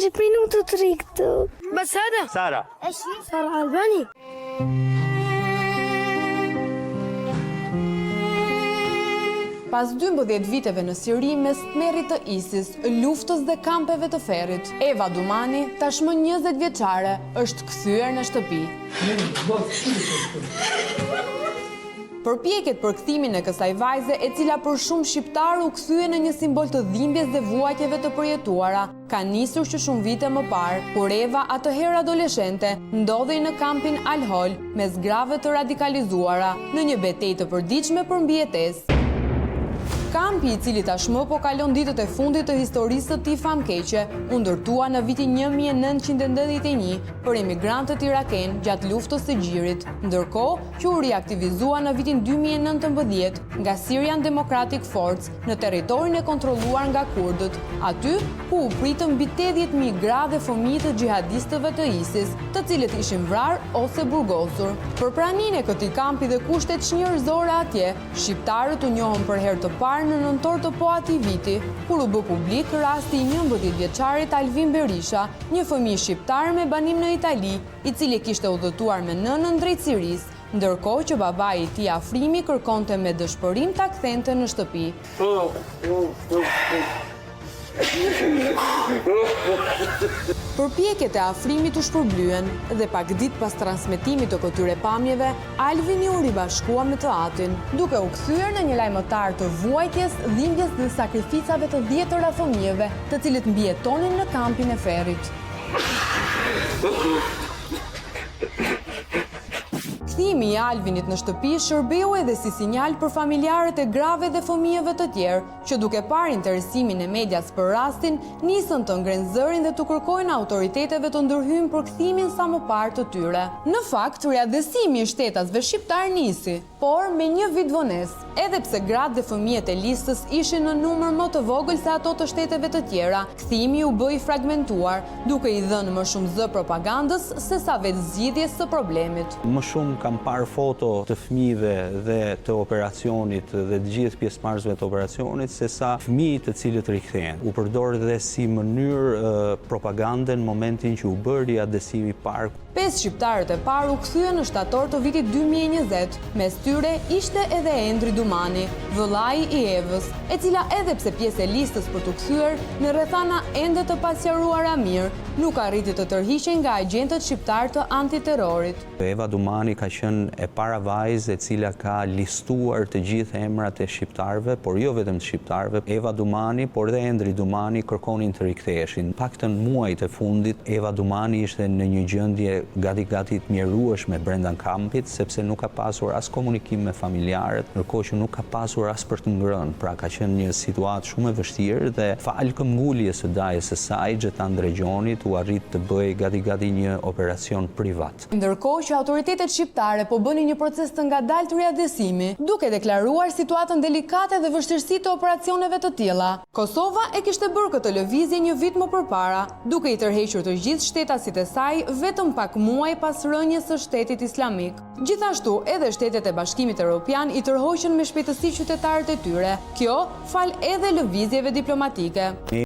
20 minuta të rri këtu. Basada? Sara. Sara Albani. Pas 12 viteve në Siri mes tmerrit të ISIS, luftës dhe kampeve të ferrit, Eva Dumani, tashmë 20 vjeçare, është kthyer në shtëpi. Përpjekjet për kthimin e kësaj vajze, e cila për shumë shqiptarë u kthye në një simbol të dhimbjes dhe vuajtjeve të përjetuara, ka nisur që shumë vite më parë, kur Eva, atëherë adoleshente, ndodhej në kampin Al-Hol mes grave të radikalizuara në një betejë të përditshme për mbijetesë. Kampi, i cili tashmë po kalon ditët e fundit të historisë së tij famkeqe, u ndërtua në vitin 1991 për emigrantët iraken gjatë luftës së Gjirit, ndërkohë që u riaktivizua në vitin 2019 nga Syrian Democratic Force në territorin e kontrolluar nga kurdët, aty ku u pritën mbi 80.000 gra dhe fëmijë të xhihadistëve të ISIS, të cilët ishin vrarë ose burgosur. Për praninë e këtij kampi dhe kushtet njerëzore atje, shqiptarët u njohën për herë të parë në nëntor të po ati viti, kur u bë publik rasti i 11 vjeçarit Alvin Berisha, një fëmijë shqiptar me banim në Itali, i cili kishte udhëtuar me nënën drejt Sirisë, ndërkohë që babai i tij Afrimi kërkonte me dëshpërim ta kthente në shtëpi. Përpjekjet e Afrimit u shpërblyen dhe pak ditë pas transmetimit të këtyre pamjeve, Alvin u ribashkua me të atin, duke u kthyer në një lajmëtar të vuajtjes, dhimbjes dhe sakrificave të dhjetëra fëmijëve, të cilët mbijetonin në kampin e ferrit. Kthimi i Alvinit në shtëpi shërbeu edhe si sinjal për familjarët e grave dhe fëmijëve të tjerë, që duke parë interesimin e medias për rastin, nisën të ngrenë zërin dhe të kërkojnë autoriteteve të ndërhyjnë për kthimin sa më parë të tyre. Në fakt, riadhesimi i shtetasve shqiptar nisi, por me një vit vonesë, edhe pse gratë dhe fëmijët e listës ishin në numër më të vogël se ato të shteteve të tjera, kthimi u bë i fragmentuar, duke i dhënë më shumë zë propagandës se sa vetë zgjidhjes së problemit. Më shumë kam parë foto të fëmijëve dhe të operacionit dhe të gjithë pjesëmarrësve të operacionit se sa fëmijë të cilët rikthehen. U përdor dhe si mënyrë propagande në momentin që u bë riadhesimi i parë. 5 shqiptarët e parë u kthyen në shtator të vitit 2020, mes tyre ishte edhe Endri Dumani, vëllai i Evës, e cila edhe pse pjesë e listës për të kthyer në rrethana ende të pasqaruara mirë, nuk arriti të tërhiqej nga agjentët shqiptar të antiterrorit. Eva Dumani ka qenë e para vajzë e cila ka listuar të gjithë emrat e shqiptarëve, por jo vetëm të shqiptarëve. Eva Dumani, por dhe Endri Dumani kërkonin të riktheheshin. Paktën muajt e fundit, Eva Dumani ishte në një gjendje gati të mjerueshme brenda kampit, sepse nuk ka pasur as komunikim me familjarët, ndërkohë që nuk ka pasur as për të ngrënë. Pra ka qenë një situatë shumë e vështirë dhe falë këmbguljes së dajës së saj, Xhetan Drejgjonit u arrit të bëjë gati një operacion privat. Ndërkohë që autoritetet shqiptare po bënin një proces të ngadalt riadhesimi, duke deklaruar situatën delikate dhe vështirësitë të operacioneve të tilla. Kosova e kishte bërë këtë lëvizje një vit më përpara, duke i tërhequr të gjithë shtetasit e saj vetëm pak muaj pas rënies së Shtetit Islamik. Gjithashtu, edhe Shtetet e Bashkimit Evropian i tërhoqën me shpejtësi qytetarët e tyre. Kjo fal edhe lëvizjeve diplomatike.